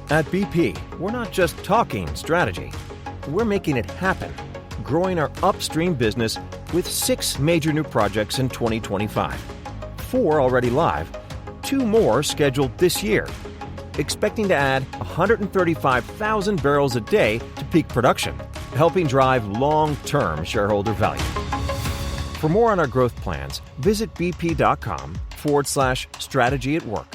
At BP, we're not just talking strategy. We're making it happen, growing our upstream business with 6 major new projects in 2025. 4 already live, 2 more scheduled this year, expecting to add 135,000 barrels a day to peak production, helping drive long-term shareholder value. For more on our growth plans, visit bp.com/strategy at work.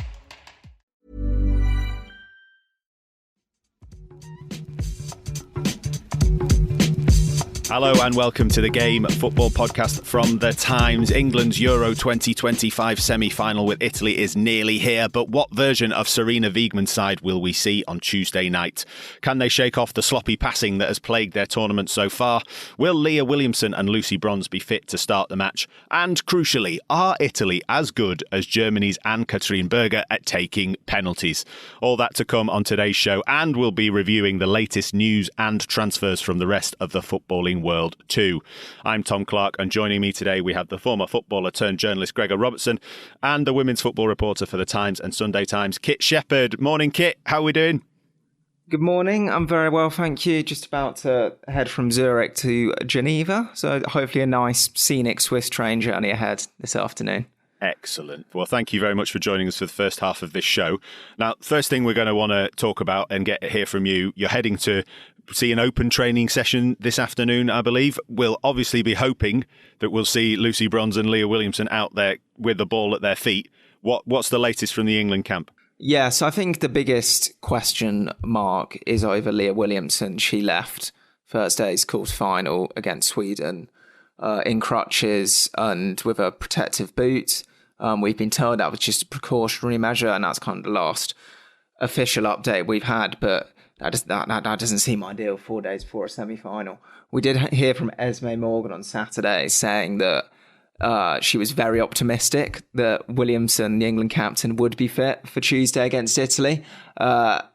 Hello and welcome to the Game Football Podcast from The Times. England's Euro 2025 semi-final with Italy is nearly here, but what version of Sarina Wiegman's side will we see on Tuesday night? Can they shake off the sloppy passing that has plagued their tournament so far? Will Lea Williamson and Lucy Bronze be fit to start the match? And crucially, are Italy as good as Germany's Anne-Katrine Berger at taking penalties? All that to come on today's show, and we'll be reviewing the latest news and transfers from the rest of the footballing world too. I'm Tom Clarke, and joining me today we have the former footballer turned journalist Gregor Robertson and the women's football reporter for The Times and Sunday Times, Kit Shepard. Morning, Kit. How are we doing? Good morning. I'm very well, thank you. Just about to head from Zurich to Geneva, so hopefully a nice scenic Swiss train journey ahead this afternoon. Excellent. Well, thank you very much for joining us for the first half of this show. Now, first thing we're going to want to talk about and hear from you, you're heading to see an open training session this afternoon, I believe. We'll obviously be hoping that we'll see Lucy Bronze and Lea Williamson out there with the ball at their feet. What's the latest from the England camp? Yeah, so I think the biggest question mark is over Lea Williamson. She left Thursday's quarter-final against Sweden in crutches and with a protective boot. We've been told that was just a precautionary measure, and that's kind of the last official update we've had, but that doesn't seem ideal 4 days before a semi-final. We did hear from Esme Morgan on Saturday saying that she was very optimistic that Williamson, the England captain, would be fit for Tuesday against Italy.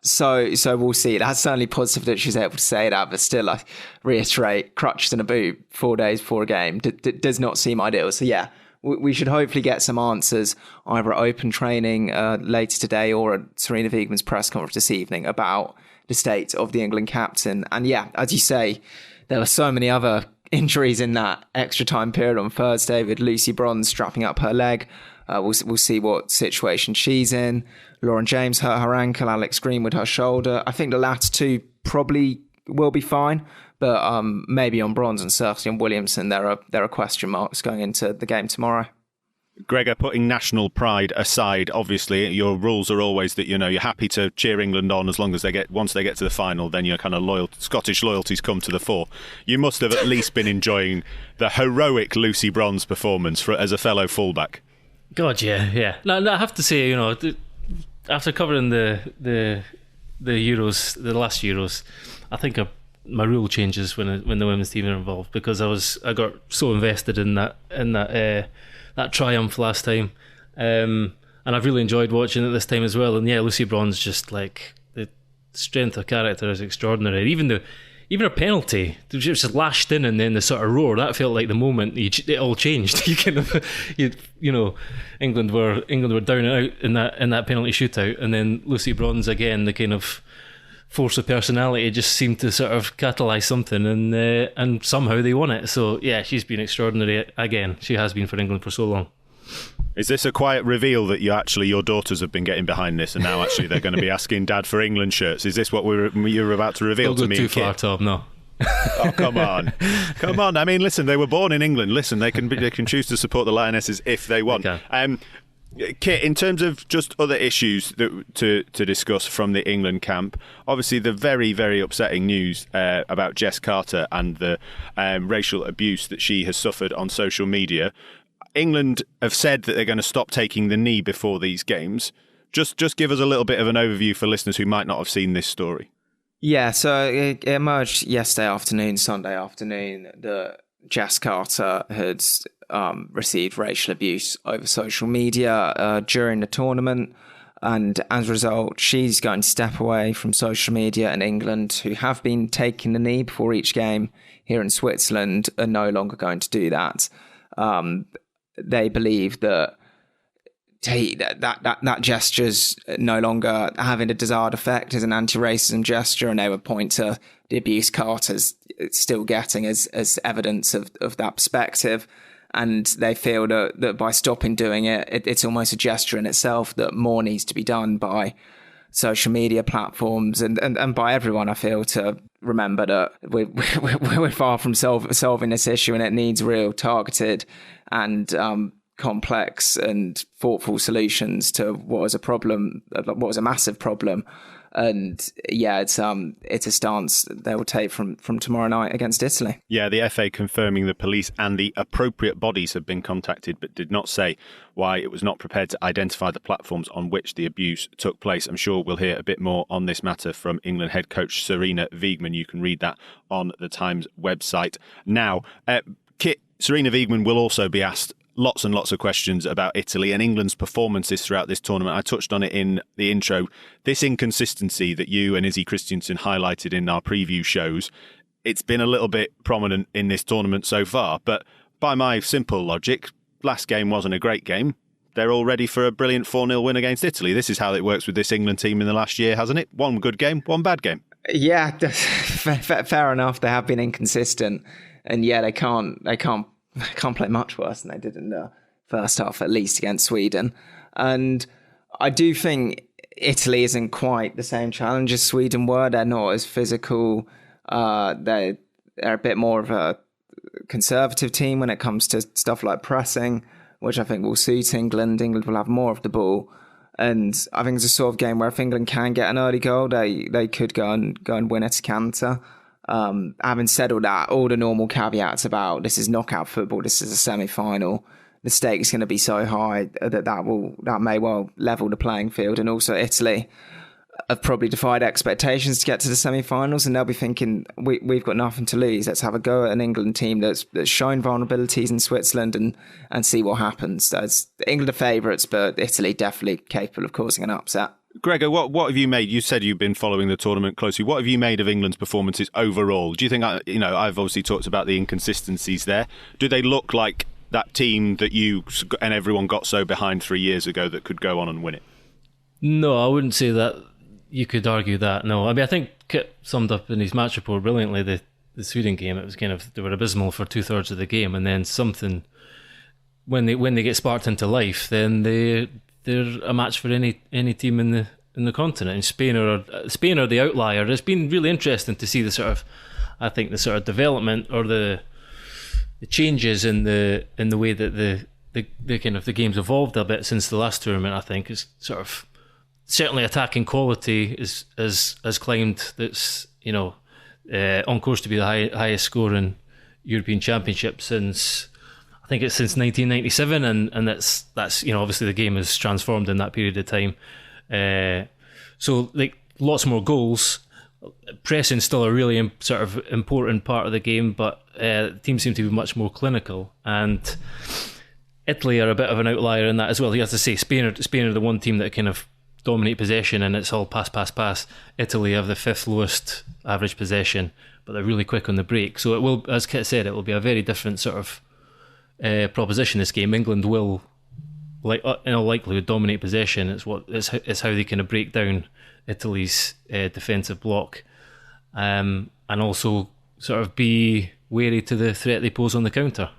So we'll see. That's certainly positive that she's able to say that, but still, I reiterate, crutches in a boot 4 days before a game does not seem ideal. So yeah, we should hopefully get some answers either at open training later today or at Sarina Wiegman's press conference this evening about the state of the England captain. And yeah, as you say, there were so many other injuries in that extra time period on Thursday with Lucy Bronze strapping up her leg. We'll see what situation she's in. Lauren James hurt her ankle, Alex Greenwood her shoulder. I think the latter two probably will be fine, but maybe on Bronze and certainly on Williamson, there are question marks going into the game tomorrow. Gregor, putting national pride aside, obviously your rules are always that you're happy to cheer England on as long as once they get to the final, then your kind of Scottish loyalties come to the fore. You must have at least been enjoying the heroic Lucy Bronze performance as a fellow fullback. God, yeah. No, I have to say, after covering the Euros, the last Euros, I think my rule changes when the women's team are involved, because I got so invested in that triumph last time, and I've really enjoyed watching it this time as well. And yeah, Lucy Bronze, just like the strength of character is extraordinary. Even a penalty, she just lashed in, and then the sort of roar, that felt like the moment it all changed. England were down and out in that penalty shootout, and then Lucy Bronze again, the kind of force of personality just seemed to sort of catalyse something, and somehow they won it. So yeah, she's been extraordinary again. She has been for England for so long. Is this a quiet reveal that your daughters have been getting behind this, and now actually they're going to be asking Dad for England shirts? Is this what you were about to reveal to me? Don't go too far, Tom. No. Oh, come on. I mean, listen, they were born in England. Listen, they can choose to support the Lionesses if they want. Okay. Kit, in terms of just other issues to discuss from the England camp, obviously the very, very upsetting news about Jess Carter and the racial abuse that she has suffered on social media. England have said that they're going to stop taking the knee before these games. Just give us a little bit of an overview for listeners who might not have seen this story. Yeah, so it emerged yesterday afternoon, Sunday afternoon, that Jess Carter had received racial abuse over social media during the tournament. And as a result, she's going to step away from social media, and England, who have been taking the knee before each game here in Switzerland, are no longer going to do that. They believe that that gesture's no longer having a desired effect as an anti-racism gesture, and they would point to the abuse Carter's still getting as evidence of that perspective. And they feel that by stopping doing it, it's almost a gesture in itself, that more needs to be done by social media platforms and by everyone, I feel, to remember that we're far from solving this issue, and it needs real targeted and complex and thoughtful solutions to what was a massive problem. And yeah, it's a stance they will take from tomorrow night against Italy. Yeah, the FA confirming the police and the appropriate bodies have been contacted, but did not say why it was not prepared to identify the platforms on which the abuse took place. I'm sure we'll hear a bit more on this matter from England head coach Sarina Wiegman. You can read that on the Times website. Now, Kit, Sarina Wiegman will also be asked lots and lots of questions about Italy and England's performances throughout this tournament. I touched on it in the intro. This inconsistency that you and Izzy Christiansen highlighted in our preview shows, it's been a little bit prominent in this tournament so far. But by my simple logic, last game wasn't a great game. They're all ready for a brilliant 4-0 win against Italy. This is how it works with this England team in the last year, hasn't it? One good game, one bad game. Yeah, fair enough. They have been inconsistent. And yeah, they can't play much worse than they did in the first half, at least against Sweden. And I do think Italy isn't quite the same challenge as Sweden were. They're not as physical. They're a bit more of a conservative team when it comes to stuff like pressing, which I think will suit England. England will have more of the ball. And I think it's a sort of game where if England can get an early goal, they could go and win at a canter. Having said all that, all the normal caveats about this is knockout football, this is a semi-final, the stakes going to be so high that may well level the playing field. And also Italy have probably defied expectations to get to the semi-finals, and they'll be thinking, we've got nothing to lose. Let's have a go at an England team that's shown vulnerabilities in Switzerland and see what happens. England are favourites, but Italy definitely capable of causing an upset. Gregor, what have you made? You said you've been following the tournament closely. What have you made of England's performances overall? Do you think, I've obviously talked about the inconsistencies there. Do they look like that team that you and everyone got so behind 3 years ago that could go on and win it? No, I wouldn't say that. You could argue that. No, I mean, I think Kit summed up in his match report brilliantly the Sweden game. It was kind of, they were abysmal for 2/3 of the game, and then something, when they get sparked into life, then they're a match for any team in the continent. And Spain are the outlier. It's been really interesting to see the sort of development or the changes in the way that the kind of the game's evolved a bit since the last tournament. I think is sort of certainly attacking quality has climbed. That's on course to be the highest scoring European Championship since. I think it's since 1997, and that's obviously the game has transformed in that period of time. So like lots more goals. Pressing's still a really sort of important part of the game, but teams seem to be much more clinical. And Italy are a bit of an outlier in that as well. You have to say Spain are the one team that kind of dominate possession, and it's all pass. Italy have the 5th lowest average possession, but they're really quick on the break. So it will, as Kit said, it will be a very different sort of proposition this game. England will, in all likelihood, dominate possession. It's how they kind of break down Italy's defensive block, and also sort of be wary to the threat they pose on the counter.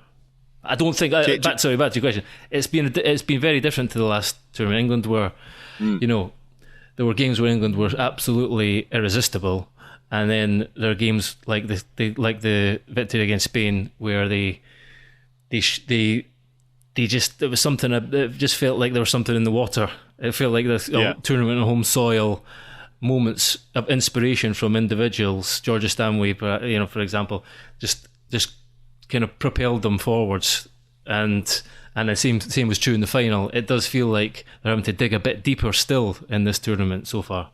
I don't think. Back to your question. It's been very different to the last tournament. England were, there were games where England were absolutely irresistible, and then there are games like the victory against Spain where they just, it was something, it just felt like there was something in the water. It felt like this tournament on home soil, moments of inspiration from individuals. Georgia Stanway, for example, just kind of propelled them forwards, and the same was true in the final. It does feel like they're having to dig a bit deeper still in this tournament so far.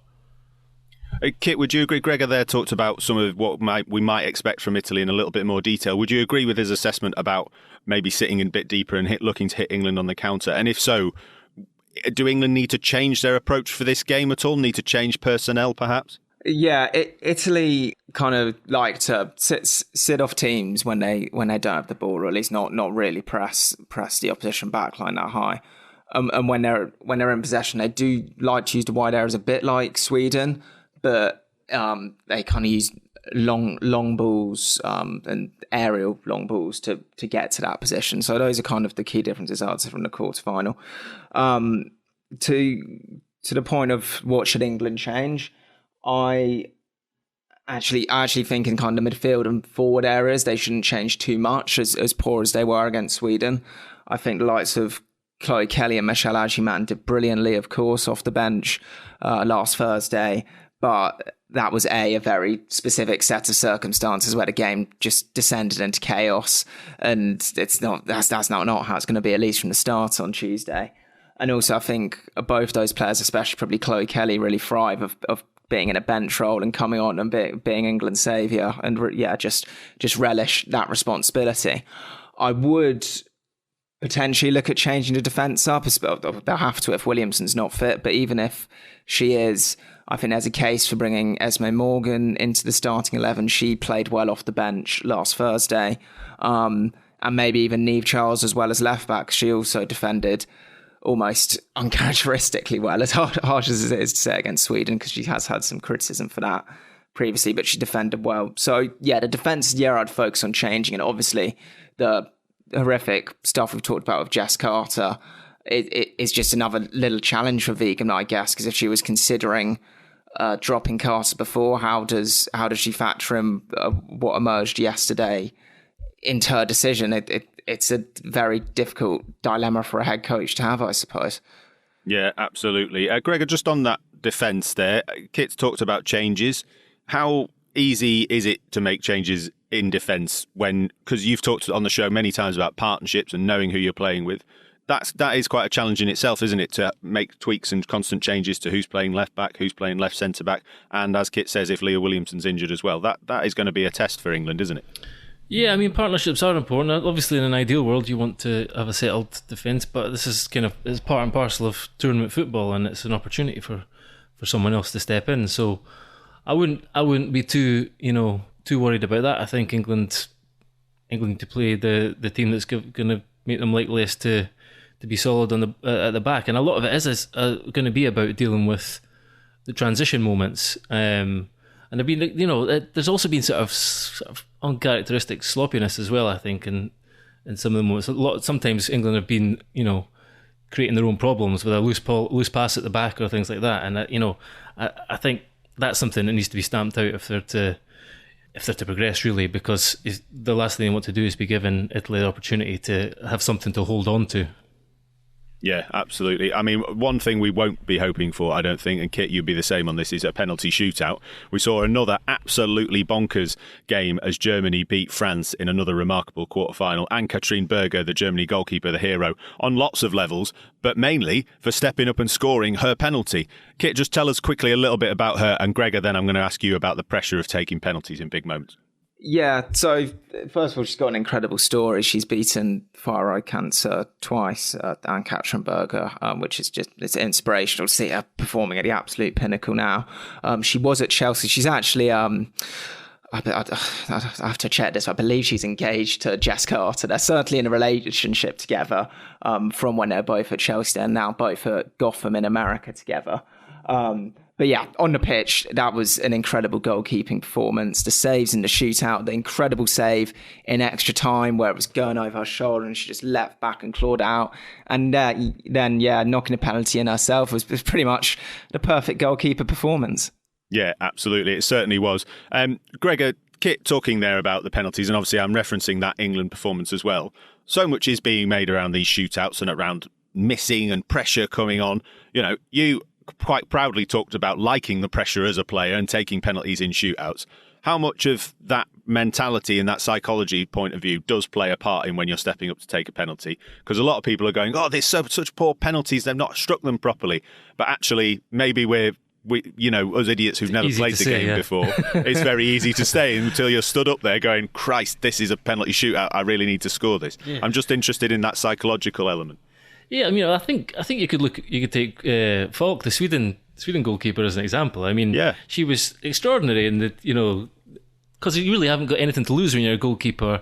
Kit, would you agree? Gregor there talked about some of what we might expect from Italy in a little bit more detail. Would you agree with his assessment about maybe sitting in a bit deeper and looking to hit England on the counter? And if so, do England need to change their approach for this game at all? Need to change personnel, perhaps? Yeah, Italy kind of like to sit off teams when they don't have the ball, or at least not really press the opposition backline that high. And when they're in possession, they do like to use the wide areas a bit like Sweden, but they kind of use long balls and aerial long balls to get to that position. So those are kind of the key differences, I'd say, from the quarterfinal. To the point of what should England change, I actually think in kind of midfield and forward areas they shouldn't change too much, as poor as they were against Sweden. I think the likes of Chloe Kelly and Michelle Agyman did brilliantly, of course, off the bench last Thursday. But that was a very specific set of circumstances where the game just descended into chaos, and that's not how it's going to be, at least from the start on Tuesday. And also, I think both those players, especially probably Chloe Kelly, really thrive of being in a bench role and coming on and being England's saviour, and just relish that responsibility. I would potentially look at changing the defence up. They'll have to if Williamson's not fit, but even if she is, I think there's a case for bringing Esme Morgan into the starting 11. She played well off the bench last Thursday. And maybe even Niamh Charles as well as left back. She also defended almost uncharacteristically well, as harsh as it is to say against Sweden, because she has had some criticism for that previously, but she defended well. So yeah, the defence, I'd focus on changing, and obviously the horrific stuff we've talked about with Jess Carter, it's just another little challenge for Wiegman, I guess, because if she was considering dropping Carter before, how does she factor in what emerged yesterday into her decision? It's a very difficult dilemma for a head coach to have, I suppose. Yeah, absolutely. Gregor, just on that defence there, Kit's talked about changes. How easy is it to make changes in defence because you've talked on the show many times about partnerships and knowing who you're playing with? That is quite a challenge in itself, isn't it, to make tweaks and constant changes to who's playing left back, who's playing left centre back, and as Kit says, if Lea Williamson's injured as well, that is going to be a test for England, isn't it? Yeah, I mean, partnerships are important. Obviously, in an ideal world, you want to have a settled defence, but this is it's part and parcel of tournament football, and it's an opportunity for someone else to step in. So I wouldn't be too worried about that. I think England to play the team that's going to make them likeliest to be solid on at the back, and a lot of it is going to be about dealing with the transition moments. And there've been, there's also been sort of uncharacteristic sloppiness as well, I think, in some of the moments. Sometimes England have been, creating their own problems with a loose pass at the back or things like that. And I think that's something that needs to be stamped out if they're to progress, really, because the last thing they want to do is be given Italy the opportunity to have something to hold on to. Yeah, absolutely. I mean, one thing we won't be hoping for, I don't think, and Kit, you'd be the same on this, is a penalty shootout. We saw another absolutely bonkers game as Germany beat France in another remarkable quarter-final, and Katrine Berger, the Germany goalkeeper, the hero, on lots of levels, but mainly for stepping up and scoring her penalty. Kit, just tell us quickly a little bit about her, and Gregor, then I'm going to ask you about the pressure of taking penalties in big moments. Yeah, so first of all, she's got an incredible story. She's beaten thyroid cancer twice, and Katrin Berger, which is it's inspirational to see her performing at the absolute pinnacle now. She was at Chelsea. She's actually, I have to check this, I believe she's engaged to Jess Carter. They're certainly in a relationship together from when they're both at Chelsea and now both at Gotham in America together. But yeah, on the pitch, that was an incredible goalkeeping performance. The saves in the shootout, the incredible save in extra time where it was going over her shoulder and she just leapt back and clawed out. And then, knocking a penalty in herself was pretty much the perfect goalkeeper performance. Yeah, absolutely. It certainly was. Gregor, Kit talking there about the penalties, and obviously I'm referencing that England performance as well. So much is being made around these shootouts and around missing and pressure coming on. You quite proudly talked about liking the pressure as a player and taking penalties in shootouts. How much of that mentality and that psychology point of view does play a part in when you're stepping up to take a penalty? Because a lot of people are going, there's such poor penalties, they've not struck them properly. But actually, maybe we us idiots who've never played the game before, it's very easy to say until you're stood up there going, Christ, this is a penalty shootout, I really need to score this. Yeah. I'm just interested in that psychological element. Yeah, I mean, I think you could take Falk, the Sweden goalkeeper, as an example. I mean, she was extraordinary in that, because you really haven't got anything to lose when you're a goalkeeper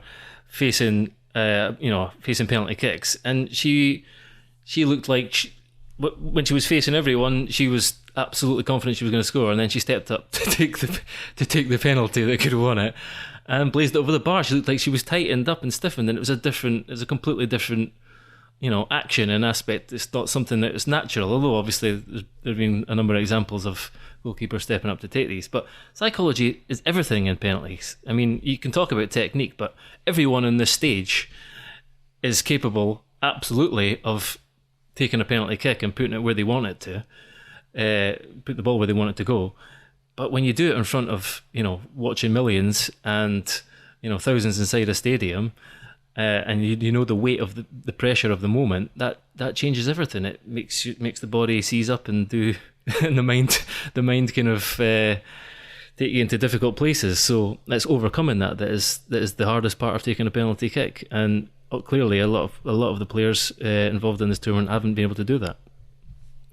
facing penalty kicks, and she she looked like when she was facing everyone, she was absolutely confident she was going to score, and then she stepped up to take the penalty that could have won it, and blazed it over the bar. She looked like she was tightened up and stiffened, and it was a completely different, action and aspect. It's not something that is natural, although obviously there have been a number of examples of goalkeepers stepping up to take these. But psychology is everything in penalties. I mean, you can talk about technique, but everyone in this stage is capable, absolutely, of taking a penalty kick and putting it where they want it to, put the ball where they want it to go. But when you do it in front of, watching millions and, thousands inside a stadium, and you know the weight of the pressure of the moment, that changes everything. It makes the body seize up and do, and the mind kind of take you into difficult places. So that's overcoming that is the hardest part of taking a penalty kick, and clearly a lot of the players involved in this tournament haven't been able to do that.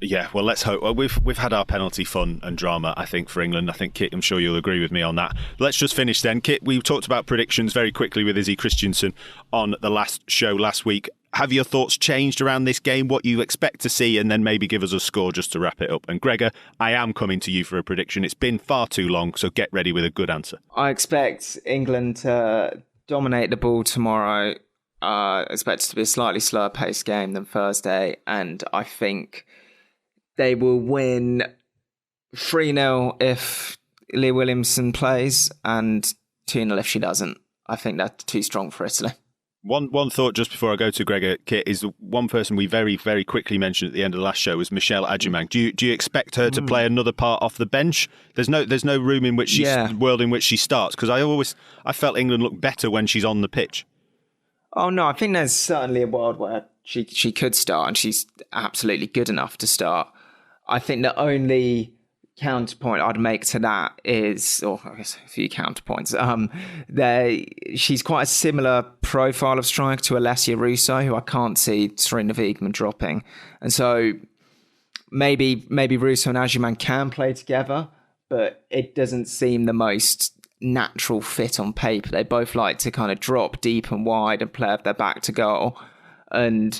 Yeah, well, let's hope. Well, we've had our penalty fun and drama, I think, for England. I think, Kit, I'm sure you'll agree with me on that. Let's just finish then. Kit, we talked about predictions very quickly with Izzy Christiansen on the last show last week. Have your thoughts changed around this game, what you expect to see, and then maybe give us a score just to wrap it up? And Gregor, I am coming to you for a prediction. It's been far too long, so get ready with a good answer. I expect England to dominate the ball tomorrow. I expect it to be a slightly slower paced game than Thursday, and I think they will win 3-0 if Lea Williamson plays and 2-0 if she doesn't. I think that's too strong for Italy. One thought just before I go to Gregor, Kit, is the one person we very, very quickly mentioned at the end of the last show was Michelle Adjumang. Do you expect her to play another part off the bench? There's no room in which world in which she starts, because I felt England looked better when she's on the pitch. Oh no, I think there's certainly a world where she could start, and she's absolutely good enough to start. I think the only counterpoint I'd make to that is, or I guess a few counterpoints, she's quite a similar profile of striker to Alessia Russo, who I can't see Sarina Wiegman dropping. And so maybe Russo and Adjumang can play together, but it doesn't seem the most natural fit on paper. They both like to kind of drop deep and wide and play with their back to goal. And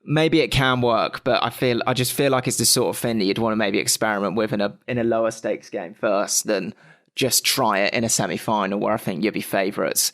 maybe it can work, but I just feel like it's the sort of thing that you'd want to maybe experiment with in a lower stakes game first, than just try it in a semi-final where I think you'd be favourites,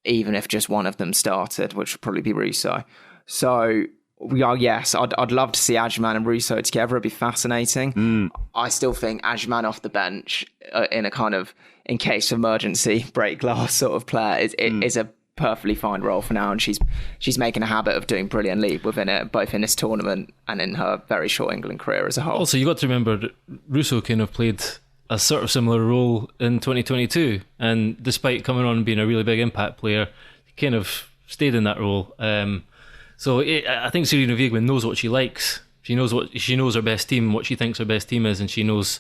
even if just one of them started, which would probably be Russo. So yes, I'd love to see Adjumang and Russo together. It'd be fascinating. I still think Adjumang off the bench in a kind of in case of emergency break glass sort of player is a perfectly fine role for now, and she's making a habit of doing brilliantly within it, both in this tournament and in her very short England career as a whole. Also, you got to remember that Russo kind of played a sort of similar role in 2022, and despite coming on and being a really big impact player, he kind of stayed in that role. So I think Sarina Wiegman knows what she likes. She knows her best team, what she thinks her best team is, and she knows.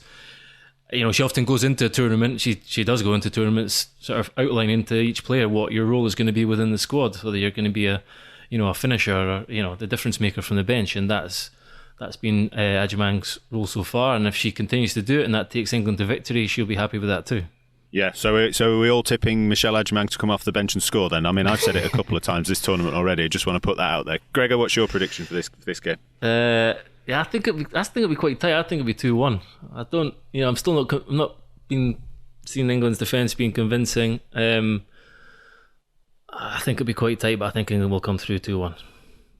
She often goes into a tournament. She does go into tournaments, sort of outlining to each player what your role is going to be within the squad. Whether you're going to be a finisher or the difference maker from the bench, and that's been Adjumang's role so far. And if she continues to do it, and that takes England to victory, she'll be happy with that too. Yeah, so are we all tipping Michelle Adjumang to come off the bench and score then? I mean, I've said it a couple of times this tournament already. I just want to put that out there. Gregor, what's your prediction for this game? Yeah, I think it'll be quite tight. I think it'll be 2-1. I'm not seeing England's defence being convincing. I think it'll be quite tight, but I think England will come through 2-1.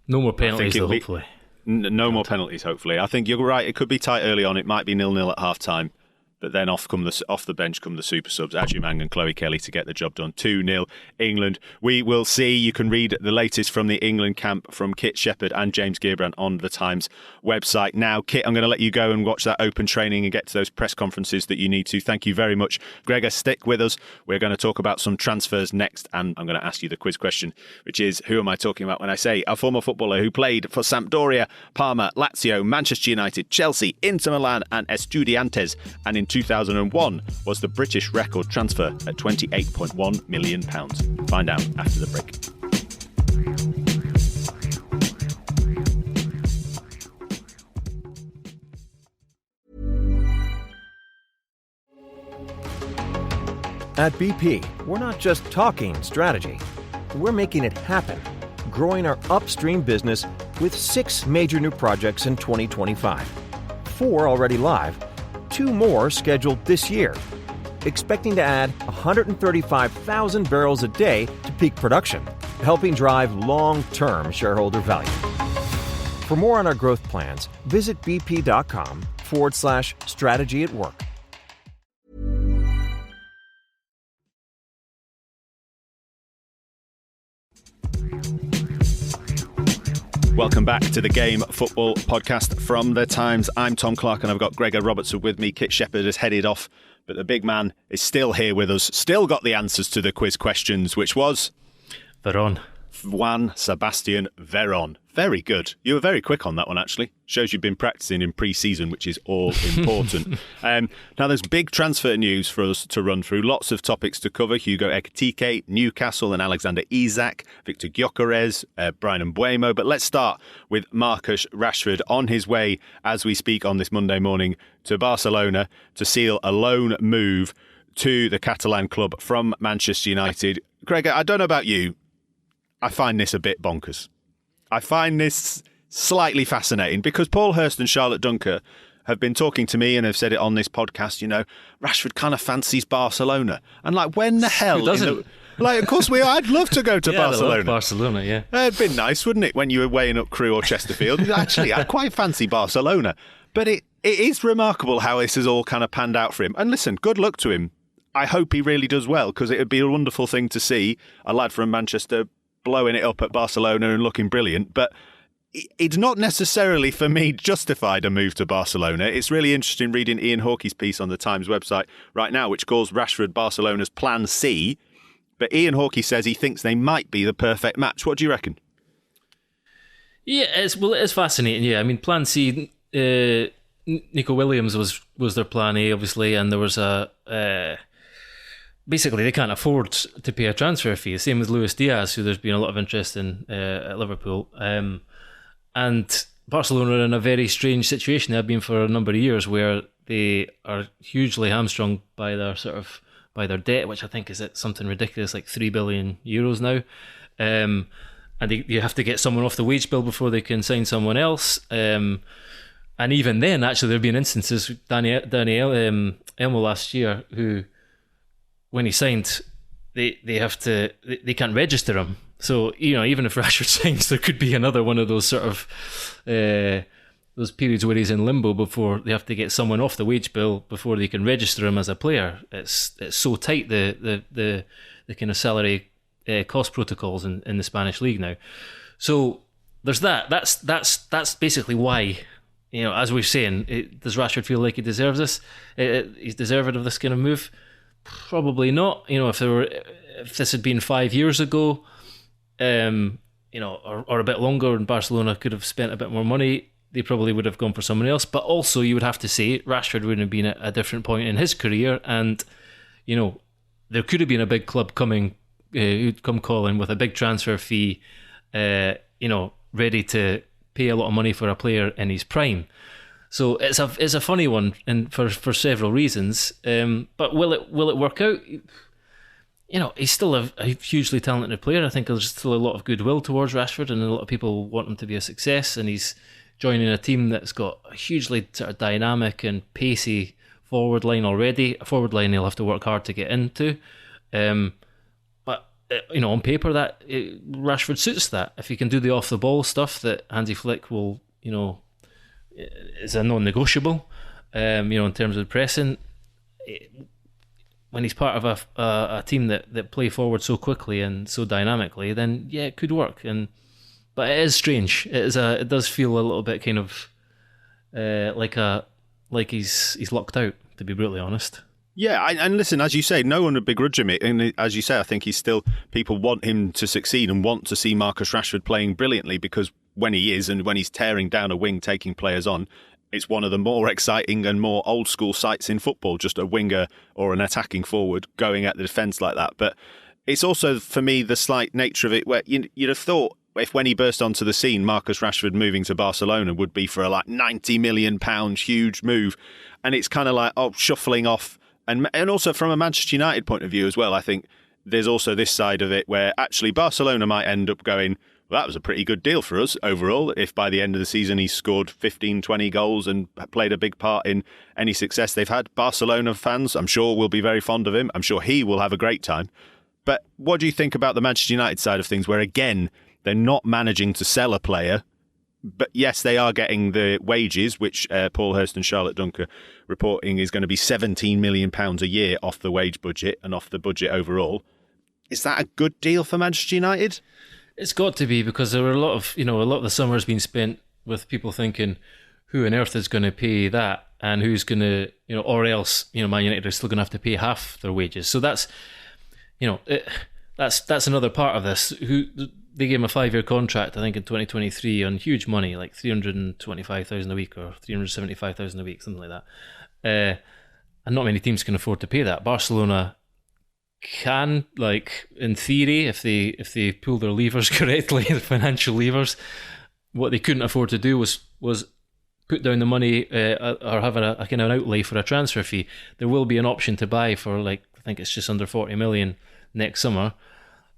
No more penalties, though, hopefully. No more penalties, hopefully. I think you're right. It could be tight early on. It might be 0-0 at half time. But then off the bench come the super subs, Adjumang and Chloe Kelly, to get the job done. 2-0 England. We will see. You can read the latest from the England camp from Kit Shepard and James Gearbrand on the Times website. Now, Kit, I'm going to let you go and watch that open training and get to those press conferences that you need to. Thank you very much. Gregor, stick with us. We're going to talk about some transfers next, and I'm going to ask you the quiz question, which is, who am I talking about when I say a former footballer who played for Sampdoria, Parma, Lazio, Manchester United, Chelsea, Inter Milan and Estudiantes, and in 2001 was the British record transfer at £28.1 million. Find out after the break. At BP, we're not just talking strategy. We're making it happen, growing our upstream business with 6 major new projects in 2025. 4 already live, 2 more scheduled this year, expecting to add 135,000 barrels a day to peak production, helping drive long-term shareholder value. For more on our growth plans, visit bp.com/strategy at work. Welcome back to the Game Football Podcast from The Times. I'm Tom Clarke and I've got Gregor Robertson with me. Kit Shepard has headed off, but the big man is still here with us, still got the answers to the quiz questions, which was... Veron. Juan Sebastian Veron. Very good. You were very quick on that one, actually. Shows you've been practicing in pre-season, which is all important. Now, there's big transfer news for us to run through. Lots of topics to cover. Hugo Ekitike, Newcastle and Alexander Isak, Victor Gyokeres, Brian Mbeumo. But let's start with Marcus Rashford on his way, as we speak on this Monday morning, to Barcelona to seal a loan move to the Catalan club from Manchester United. Gregor, I don't know about you. I find this a bit bonkers. I find this slightly fascinating because Paul Hurst and Charlotte Dunker have been talking to me and have said it on this podcast, you know, Rashford kind of fancies Barcelona. And like, when the hell... Who doesn't? Of course we are. I'd love to go to Barcelona. Barcelona, yeah. It'd been nice, wouldn't it, when you were weighing up Crewe or Chesterfield? Actually, I'd quite fancy Barcelona. But it is remarkable how this has all kind of panned out for him. And listen, good luck to him. I hope he really does well, because it would be a wonderful thing to see a lad from Manchester blowing it up at Barcelona and looking brilliant, but it's not necessarily, for me, justified a move to Barcelona. It's really interesting reading Ian Hawkey's piece on the Times website right now, which calls Rashford Barcelona's Plan C, but Ian Hawkey says he thinks they might be the perfect match. What do you reckon? Yeah, it's fascinating, yeah. I mean, Plan C, Nico Williams was their Plan A, obviously, and there was basically, they can't afford to pay a transfer fee. Same with Luis Diaz, who there's been a lot of interest in at Liverpool. And Barcelona are in a very strange situation. They have been for a number of years, where they are hugely hamstrung by their debt, which I think is at something ridiculous, like €3 billion now. And you have to get someone off the wage bill before they can sign someone else. And even then, actually, there have been instances. Danny Elmo last year, who, when he signed, they can't register him. So, you know, even if Rashford signs, there could be another one of those sort of those periods where he's in limbo before they have to get someone off the wage bill before they can register him as a player. It's so tight, the kind of salary cost protocols in the Spanish league now. So there's that. That's basically why, you know, as we're saying, does Rashford feel like he deserves this? He's deserving of this kind of move? Probably not. You know, if this had been 5 years ago, you know, or a bit longer, and Barcelona could have spent a bit more money, they probably would have gone for someone else. But also, you would have to say Rashford would have been at a different point in his career, and you know, there could have been a big club coming, who'd come calling with a big transfer fee, you know, ready to pay a lot of money for a player in his prime. So it's a funny one, and for several reasons. But will it work out? You know, he's still a hugely talented player. I think there's still a lot of goodwill towards Rashford, and a lot of people want him to be a success. And he's joining a team that's got a hugely sort of dynamic and pacey forward line already. A forward line he'll have to work hard to get into. But you know, on paper, Rashford suits that. If he can do the off the ball stuff that Hansi Flick will, you know, is a non-negotiable, you know, in terms of pressing. When he's part of a team that play forward so quickly and so dynamically, then yeah, it could work. But it is strange. It does feel a little bit kind of like he's locked out, to be brutally honest. Yeah, and listen, as you say, no one would begrudge him it. And as you say, I think people want him to succeed and want to see Marcus Rashford playing brilliantly, because when he is, and when he's tearing down a wing, taking players on, it's one of the more exciting and more old school sights in football, just a winger or an attacking forward going at the defence like that. But it's also, for me, the slight nature of it, where you'd have thought if when he burst onto the scene, Marcus Rashford moving to Barcelona would be for a like £90 million huge move. And it's kind of like, shuffling off. And also from a Manchester United point of view as well, I think there's also this side of it where actually Barcelona might end up going, Well, that was a pretty good deal for us overall. If by the end of the season he's scored 15, 20 goals and played a big part in any success they've had, Barcelona fans, I'm sure, will be very fond of him. I'm sure he will have a great time. But what do you think about the Manchester United side of things, where, again, they're not managing to sell a player, but yes, they are getting the wages, which Paul Hurst and Charlotte Dunker reporting is going to be £17 million a year off the wage budget and off the budget overall. Is that a good deal for Manchester United? It's got to be, because there were a lot of the summer has been spent with people thinking, who on earth is going to pay that, and who's going to, or else, Man United are still going to have to pay half their wages. So that's, that's another part of this. They gave him a 5-year contract, I think, in 2023 on huge money, like 325,000 a week or 375,000 a week, something like that. And not many teams can afford to pay that. Barcelona can, like, in theory, if they pull their levers correctly, the financial levers. What they couldn't afford to do was put down the money or have a kind of an outlay for a transfer fee. There will be an option to buy for, like, I think it's just under 40 million next summer.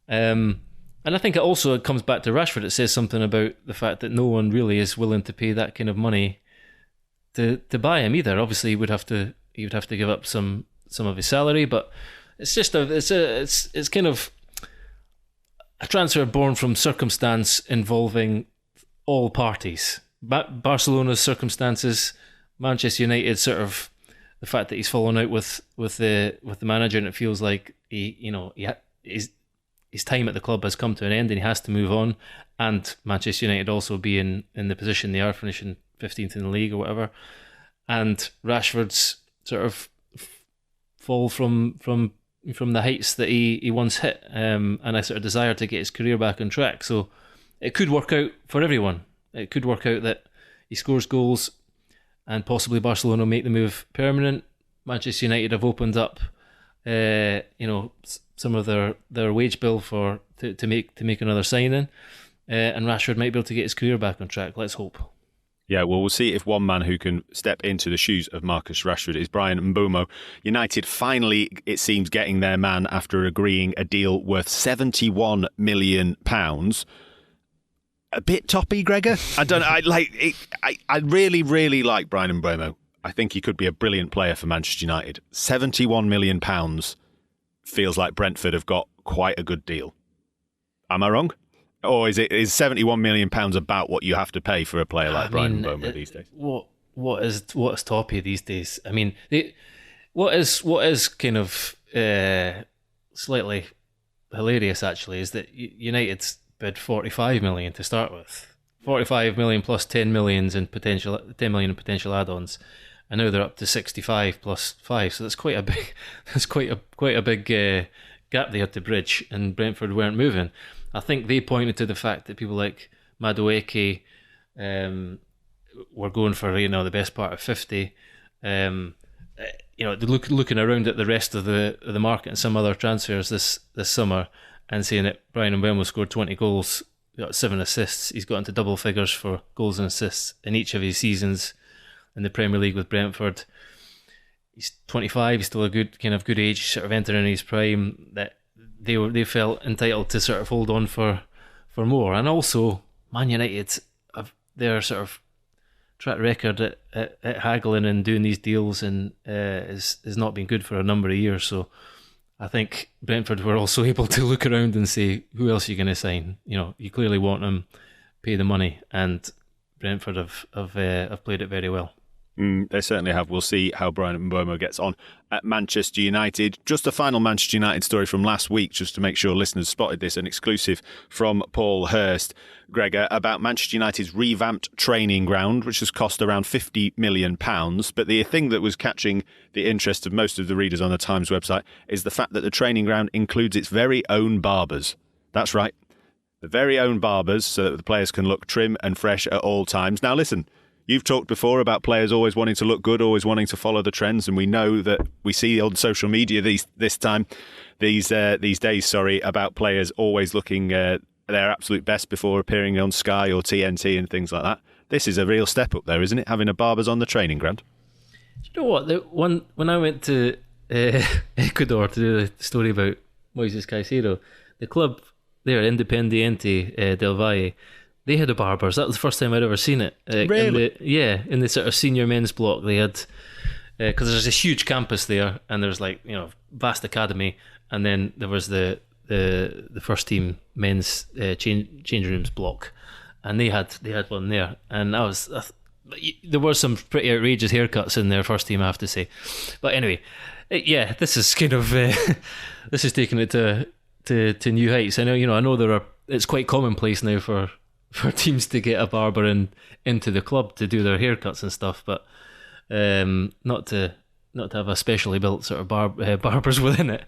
And I think it comes back to Rashford. It says something about the fact that no one really is willing to pay that kind of money to buy him either. Obviously, he would have to give up some of his salary, but it's just it's kind of a transfer born from circumstance involving all parties. Barcelona's circumstances, Manchester United, sort of the fact that he's fallen out with the manager, and it feels like his time at the club has come to an end and he has to move on. And Manchester United also being in the position they are, finishing 15th in the league or whatever, and Rashford's sort of fall from the heights that he once hit, and a sort of desire to get his career back on track. So it could work out for everyone. It could work out that he scores goals and possibly Barcelona make the move permanent. Manchester United have opened up some of their wage bill to make another signing, and Rashford might be able to get his career back on track. Let's hope. Yeah, well, we'll see if one man who can step into the shoes of Marcus Rashford is Brian Mbeumo. United finally, it seems, getting their man after agreeing a deal worth £71 million. A bit toppy, Gregor. I don't know. I really, really like Brian Mbeumo. I think he could be a brilliant player for Manchester United. £71 million feels like Brentford have got quite a good deal. Am I wrong? Or is £71 million about what you have to pay for a player like Brian Mbeumo these days? What is toppy these days? I mean, what is kind of slightly hilarious actually is that United's bid 45 million to start with, 45 million plus 10 million in potential add-ons, and now they're up to 65 plus 5. So that's quite a big gap they had to bridge, and Brentford weren't moving. I think they pointed to the fact that people like Madueke were going for the best part of 50. Looking around at the rest of the market and some other transfers this summer, and saying that Brian Mbeumo scored 20 goals, got 7 assists. He's got into double figures for goals and assists in each of his seasons in the Premier League with Brentford. He's 25. He's still a good age, sort of entering his prime. That they felt entitled to sort of hold on for more. And also, Man United have their sort of track record at haggling and doing these deals, and has not been good for a number of years. So I think Brentford were also able to look around and say, who else are you going to sign? You clearly want them, pay the money, and Brentford have played it very well. They certainly have. We'll see how Brian Mbeumo gets on at Manchester United. Just a final Manchester United story from last week, just to make sure listeners spotted this, an exclusive from Paul Hurst, Gregor, about Manchester United's revamped training ground, which has cost around £50 million. But the thing that was catching the interest of most of the readers on the Times website is the fact that the training ground includes its very own barbers. That's right, the very own barbers, so that the players can look trim and fresh at all times. Now listen, you've talked before about players always wanting to look good, always wanting to follow the trends, and we know that we see on social media these days, about players always looking their absolute best before appearing on Sky or TNT and things like that. This is a real step up there, isn't it? Having a barbers on the training ground. Do you know what? When I went to Ecuador to do the story about Moises Caicedo, the club there, Independiente del Valle, they had a barbers. That was the first time I'd ever seen it. Really? In the sort of senior men's block, they had, because there's this huge campus there, and there's like, vast academy, and then there was the first team men's change rooms block, and they had one there, and there were some pretty outrageous haircuts in their first team, I have to say. But anyway, this is kind of this is taking it to new heights. I know it's quite commonplace now for teams to get a barber into the club to do their haircuts and stuff, but not to have a specially built sort of barbers within it.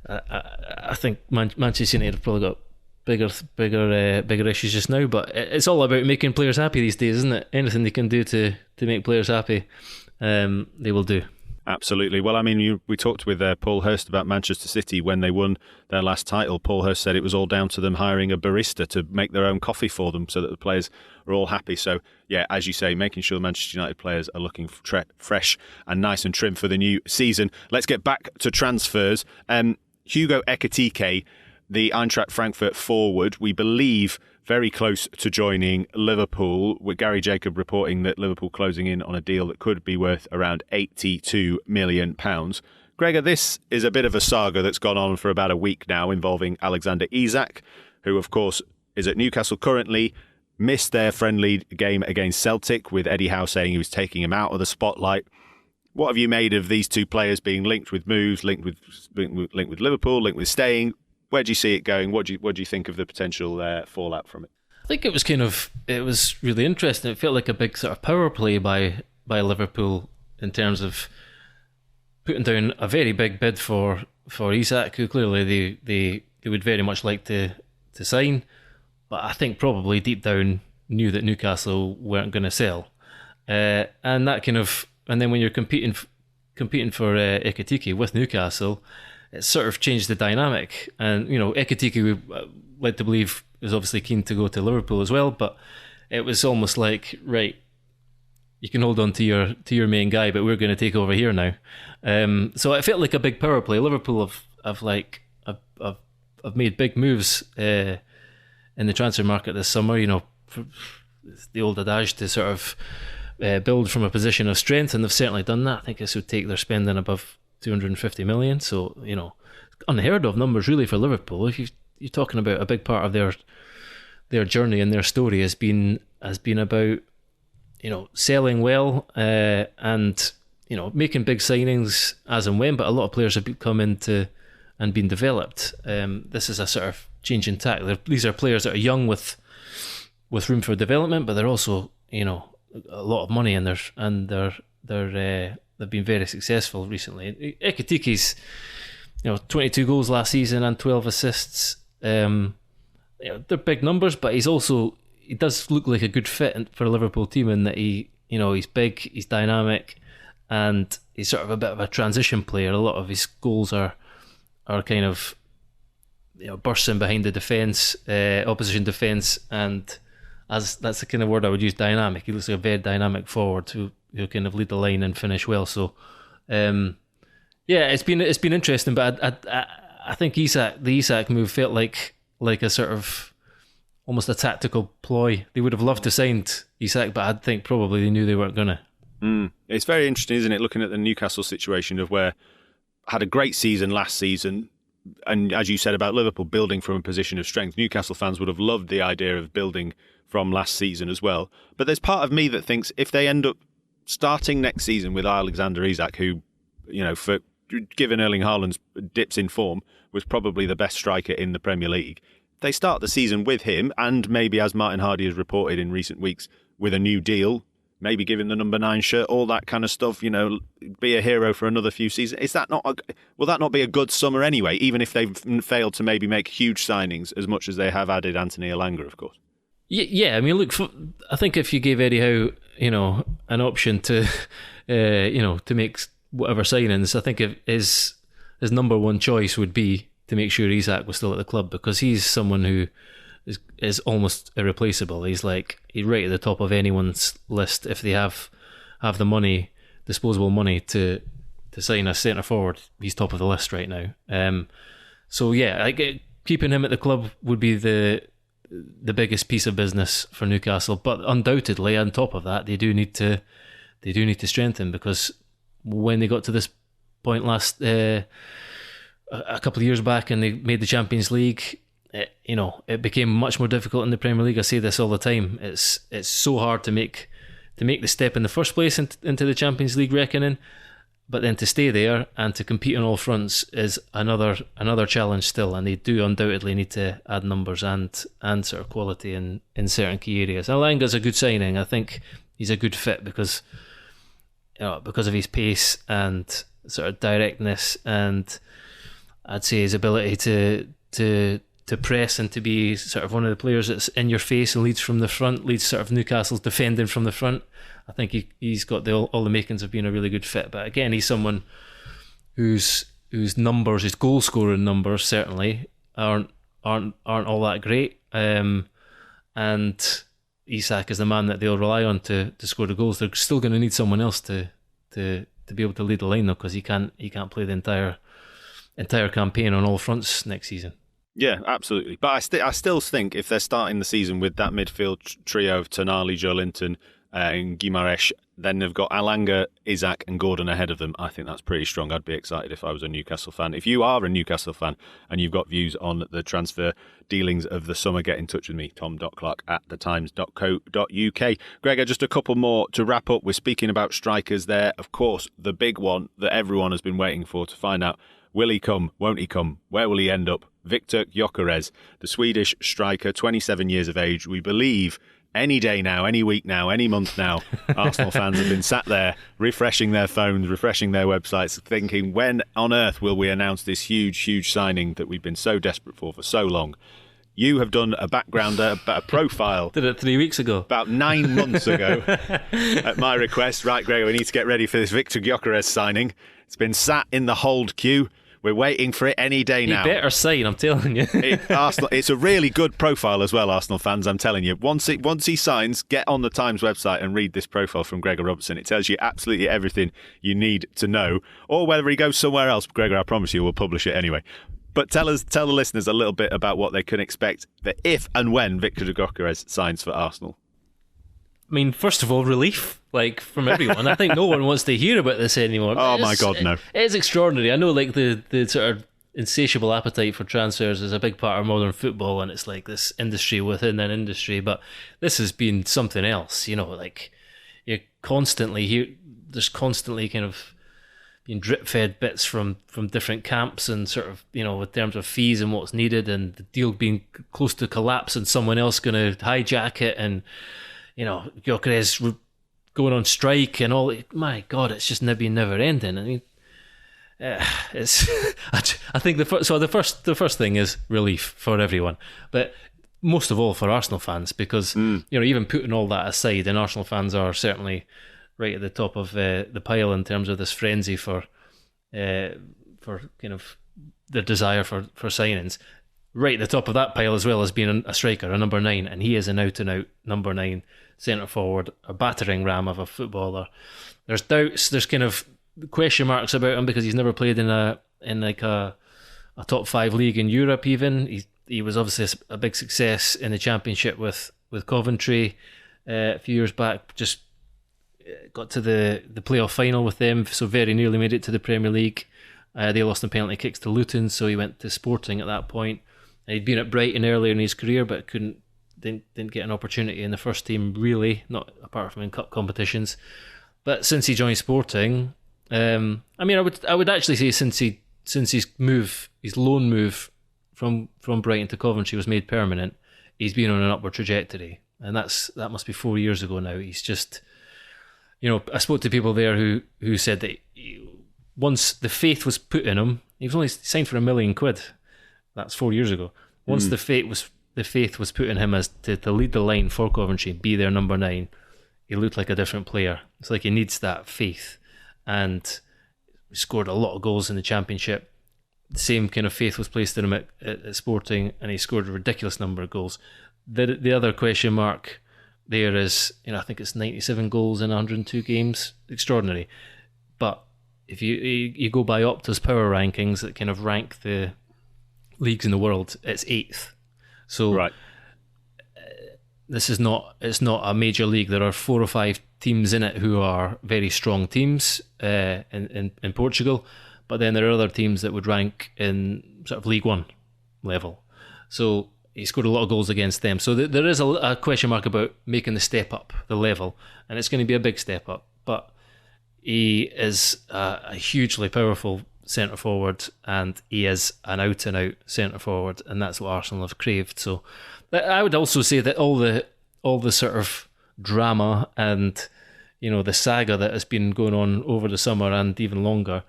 I think Manchester United have probably got bigger issues just now, but it's all about making players happy these days, isn't it? Anything they can do to make players happy, they will do. Absolutely. Well, I mean, we talked with Paul Hurst about Manchester City when they won their last title. Paul Hurst said it was all down to them hiring a barista to make their own coffee for them so that the players are all happy. So, yeah, as you say, making sure the Manchester United players are looking fresh and nice and trim for the new season. Let's get back to transfers. Hugo Ekitike, the Eintracht Frankfurt forward, we believe very close to joining Liverpool, with Gary Jacob reporting that Liverpool closing in on a deal that could be worth around £82 million. Gregor, this is a bit of a saga that's gone on for about a week now, involving Alexander Isak, who of course is at Newcastle currently, missed their friendly game against Celtic, with Eddie Howe saying he was taking him out of the spotlight. What have you made of these two players being linked with moves, linked with Liverpool, linked with staying? Where do you see it going? What do you think of the potential fallout from it? I think it was really interesting. It felt like a big sort of power play by Liverpool in terms of putting down a very big bid for Isak, who clearly they would very much like to sign, but I think probably deep down knew that Newcastle weren't going to sell, and then when you're competing for Ekitike with Newcastle, it sort of changed the dynamic. And Ekitike, we led to believe, is obviously keen to go to Liverpool as well, but it was almost like, right, you can hold on to your main guy, but we're going to take over here now. So it felt like a big power play. Liverpool have made big moves in the transfer market this summer. The old adage to sort of build from a position of strength, and they've certainly done that. I think this would take their spending above 250 million. So, unheard of numbers really for Liverpool. If you're talking about a big part of their journey and their story has been about, selling well and, making big signings as and when, but a lot of players have come into and been developed. This is a sort of change in tack. These are players that are young with room for development, but they're also, a lot of money, and they've been very successful recently. Ekitike's, 22 goals last season and 12 assists. They're big numbers, but he does look like a good fit for a Liverpool team in that he's big, he's dynamic, and he's sort of a bit of a transition player. A lot of his goals are kind of bursting behind the defence, opposition defence, and as that's the kind of word I would use, dynamic. He looks like a very dynamic forward who kind of lead the line and finish well. So, it's been interesting. But I think the Isak move felt like a sort of almost a tactical ploy. They would have loved to sign Isak, but I think probably they knew they weren't gonna. It's very interesting, isn't it? Looking at the Newcastle situation of where had a great season last season, and as you said about Liverpool building from a position of strength, Newcastle fans would have loved the idea of building from last season as well. But there's part of me that thinks if they end up starting next season with Alexander Isak, who, for given Erling Haaland's dips in form, was probably the best striker in the Premier League. They start the season with him, and maybe, as Martin Hardy has reported in recent weeks, with a new deal, maybe giving the number 9 shirt, all that kind of stuff, be a hero for another few seasons. Will that not be a good summer anyway, even if they've failed to maybe make huge signings, as much as they have added Anthony Elanga, of course? Yeah, I mean, look, I think if you gave Eddie Howe, an option to, to make whatever signings, I think his number one choice would be to make sure Isak was still at the club, because he's someone who is almost irreplaceable. He's right at the top of anyone's list if they have the money, disposable money to sign a centre forward. He's top of the list right now. So yeah, keeping him at the club would be the biggest piece of business for Newcastle. But undoubtedly, on top of that, they do need to strengthen, because when they got to this point a couple of years back and they made the Champions League, it became much more difficult in the Premier League. I say this all the time. It's so hard to make the step in the first place into the Champions League reckoning, but then to stay there and to compete on all fronts is another challenge still. And they do undoubtedly need to add numbers and sort of quality in certain key areas. Alanga's a good signing. I think he's a good fit because of his pace and sort of directness, and I'd say his ability to press and to be sort of one of the players that's in your face and leads from the front, leads sort of Newcastle's defending from the front. I think he's got all the makings of being a really good fit. But again, he's someone whose numbers, his goal scoring numbers certainly aren't all that great. And Isak is the man that they'll rely on to score the goals. They're still going to need someone else to be able to lead the line though, because he can't play the entire campaign on all fronts next season. Yeah, absolutely. But I still think if they're starting the season with that midfield trio of Tonali, Joelinton, and Gyokeres, then they've got Alanga, Isak and Gordon ahead of them. I think that's pretty strong. I'd be excited if I was a Newcastle fan. If you are a Newcastle fan and you've got views on the transfer dealings of the summer, get in touch with me, tom.clarke@thetimes.co.uk. Gregor, just a couple more to wrap up. We're speaking about strikers there. Of course, the big one that everyone has been waiting for to find out, will he come? Won't he come? Where will he end up? Viktor Gyokeres, the Swedish striker, 27 years of age. We believe any day now, any week now, any month now, Arsenal fans have been sat there refreshing their phones, refreshing their websites, thinking, when on earth will we announce this huge signing that we've been so desperate for so long? You have done a backgrounder, a profile. Did it 3 weeks ago. About 9 months ago, at my request. Right, Gregor, we need to get ready for this Viktor Gyokeres signing. It's been sat in the hold queue. We're waiting for it any day now. He better sign, I'm telling you. Arsenal, it's a really good profile as well, Arsenal fans, I'm telling you. Once he signs, get on the Times website and read this profile from Gregor Robertson. It tells you absolutely everything you need to know. Or whether he goes somewhere else, Gregor, I promise you, we'll publish it anyway. But tell the listeners a little bit about what they can expect if and when Viktor Gyokeres signs for Arsenal. I mean, first of all, relief, from everyone. I think no one wants to hear about this anymore. Oh my God, no. It is extraordinary. I know, the sort of insatiable appetite for transfers is a big part of modern football, and it's like this industry within an industry, but this has been something else, you're constantly there's constantly kind of being drip-fed bits from different camps and sort of, in terms of fees and what's needed, and the deal being close to collapse and someone else going to hijack it, and Gyokeres going on strike and all. My God, it's just never ending. I mean, it's. I think the first thing is relief for everyone, but most of all for Arsenal fans, because even putting all that aside, and Arsenal fans are certainly right at the top of the pile in terms of this frenzy for kind of the desire for signings. Right at the top of that pile as well as being a striker, a number 9, and he is an out-and-out number 9 centre forward, a battering ram of a footballer. There's doubts, there's kind of question marks about him because he's never played in a top 5 league in Europe. Even he was obviously a big success in the Championship with Coventry a few years back. Just got to the playoff final with them, so very nearly made it to the Premier League. They lost in penalty kicks to Luton, so he went to Sporting at that point. And he'd been at Brighton earlier in his career, but didn't get an opportunity in the first team, really, not apart from in cup competitions. But since he joined Sporting, I would actually say since his loan move from Brighton to Coventry was made permanent, he's been on an upward trajectory, and that must be 4 years ago now. He's just, I spoke to people there who said that once the faith was put in him, he was only signed for £1 million. That's 4 years ago. Once the faith was put in him as to lead the line for Coventry, be their number 9, he looked like a different player. It's like he needs that faith, and he scored a lot of goals in the Championship. The same kind of faith was placed in him at Sporting, and he scored a ridiculous number of goals. The other question mark there is, I think it's 97 goals in 102 games. Extraordinary. But if you go by Opta's power rankings that kind of rank the leagues in the world, it's 8th. So right. It's not a major league. There are 4 or 5 teams in it who are very strong teams in Portugal, but then there are other teams that would rank in sort of League One level. So he scored a lot of goals against them. So there is a question mark about making the step up, the level, and it's going to be a big step up. But he is a hugely powerful centre forward, and he is an out and out centre forward, and that's what Arsenal have craved. So I would also say that all the sort of drama and the saga that has been going on over the summer and even longer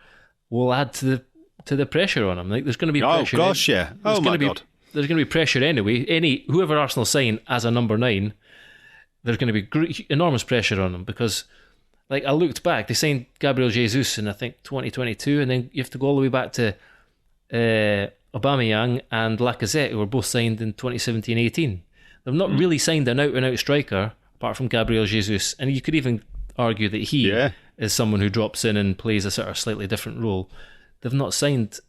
will add to the pressure on him. Like, there's going to be pressure. Oh gosh, yeah. Oh my God. There's going to be pressure anyway. Whoever Arsenal sign as a number 9, there's going to be enormous pressure on them, because, like, I looked back, they signed Gabriel Jesus in, I think, 2022, and then you have to go all the way back to Aubameyang and Lacazette, who were both signed in 2017-18. They've not really signed an out-and-out striker apart from Gabriel Jesus, and you could even argue that he is someone who drops in and plays a sort of slightly different role. They've not signed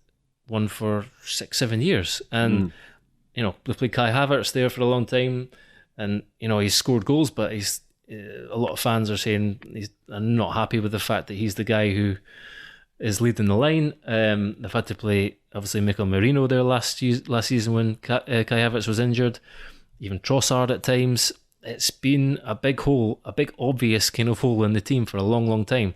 one for 6-7 years, and they've played Kai Havertz there for a long time, and he's scored goals, but he's a lot of fans are saying he's not happy with the fact that he's the guy who is leading the line. They've had to play, obviously, Mikel Merino there last season when Kai Havertz was injured, even Trossard at times. It's been a big hole, a big obvious kind of hole in the team for a long, long time.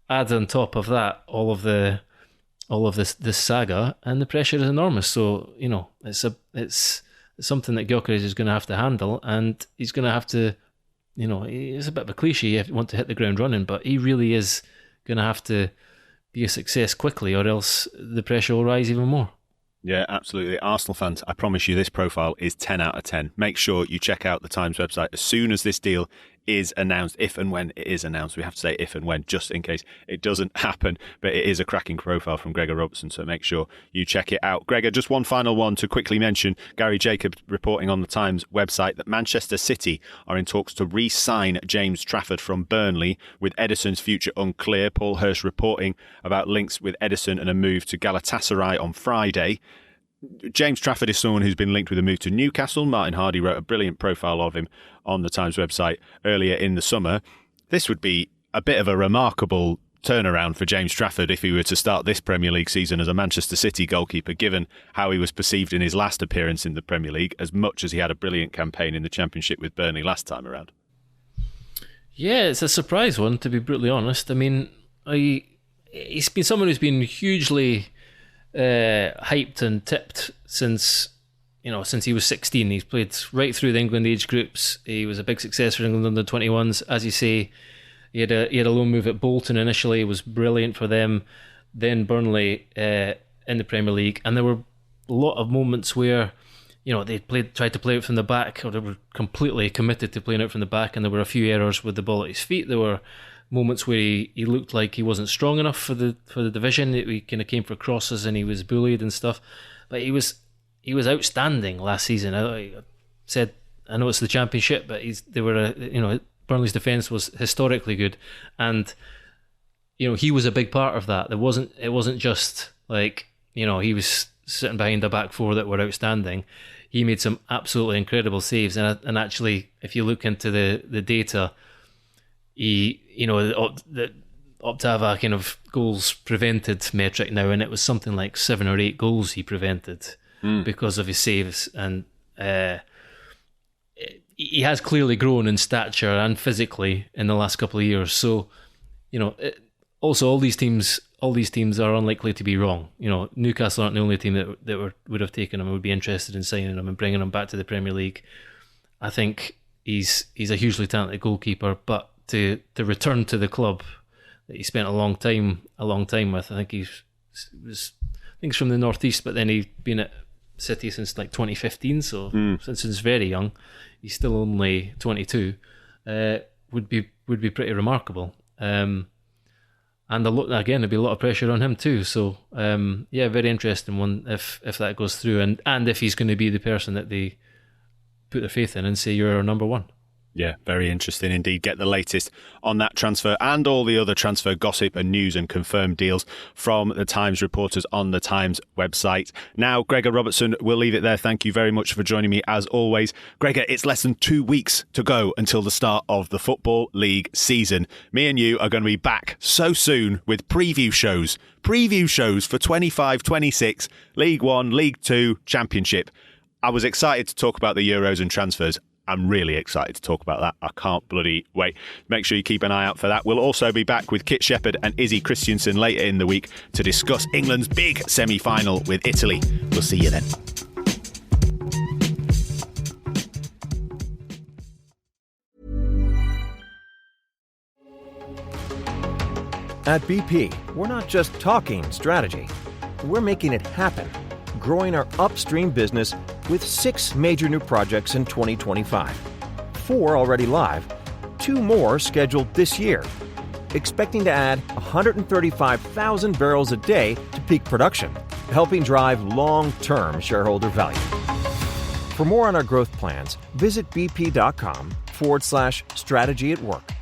Add on top of that all of this saga, and the pressure is enormous. So it's something that Gyokeres is going to have to handle, and he's going to have to. It's a bit of a cliche, you want to hit the ground running, but he really is going to have to be a success quickly, or else the pressure will rise even more. Yeah, absolutely. Arsenal fans, I promise you this profile is 10 out of 10. Make sure you check out the Times website as soon as this deal is announced, if and when it is announced. We have to say if and when, just in case it doesn't happen, but it is a cracking profile from Gregor Robertson, so make sure you check it out. Gregor, just one final one to quickly mention. Gary Jacobs reporting on the Times website that Manchester City are in talks to re-sign James Trafford from Burnley, with Ederson's future unclear. Paul Hirsch reporting about links with Ederson and a move to Galatasaray on Friday. James Trafford is someone who's been linked with a move to Newcastle. Martin Hardy wrote a brilliant profile of him on the Times website earlier in the summer. This would be a bit of a remarkable turnaround for James Trafford if he were to start this Premier League season as a Manchester City goalkeeper, given how he was perceived in his last appearance in the Premier League, as much as he had a brilliant campaign in the Championship with Burnley last time around. Yeah, it's a surprise one, to be brutally honest. I mean, he's been someone who's been hugely hyped and tipped since he was 16. He's played right through the England age groups. He was a big success for England under 21s. As you say, he had a loan move at Bolton initially. It was brilliant for them. Then Burnley in the Premier League, and there were a lot of moments where they tried to play it from the back, or they were completely committed to playing it from the back, and there were a few errors with the ball at his feet. There were moments where he looked like he wasn't strong enough for the division. He kind of came for crosses and he was bullied and stuff. But he was outstanding last season. I said, I know it's the Championship, but Burnley's defence was historically good, and he was a big part of that. It wasn't just like he was sitting behind a back four that were outstanding. He made some absolutely incredible saves, and actually, if you look into the data, the Optava kind of goals prevented metric now, and it was something like 7 or 8 goals he prevented because of his saves, and he has clearly grown in stature and physically in the last couple of years. So, also all these teams are unlikely to be wrong. Newcastle aren't the only team that would have taken him, would be interested in signing him and bringing him back to the Premier League. I think he's a hugely talented goalkeeper, but to return to the club that he spent a long time with. I think he's from the northeast, but then he's been at City since like 2015, so since he's very young. He's still only 22. Would be pretty remarkable. And there'd be a lot of pressure on him too. So very interesting one if that goes through, and if he's going to be the person that they put their faith in and say, you're our number one. Yeah, very interesting indeed. Get the latest on that transfer and all the other transfer gossip and news and confirmed deals from the Times reporters on the Times website. Now, Gregor Robertson, we'll leave it there. Thank you very much for joining me as always. Gregor, it's less than 2 weeks to go until the start of the Football League season. Me and you are going to be back so soon with preview shows for 25-26, League One, League Two, Championship. I was excited to talk about the Euros and transfers. I'm really excited to talk about that. I can't bloody wait. Make sure you keep an eye out for that. We'll also be back with Kit Shepard and Izzy Christiansen later in the week to discuss England's big semi-final with Italy. We'll see you then. At BP, we're not just talking strategy. We're making it happen, growing our upstream business with 6 major new projects in 2025. 4 already live, 2 more scheduled this year, expecting to add 135,000 barrels a day to peak production, helping drive long-term shareholder value. For more on our growth plans, visit bp.com/strategy at work.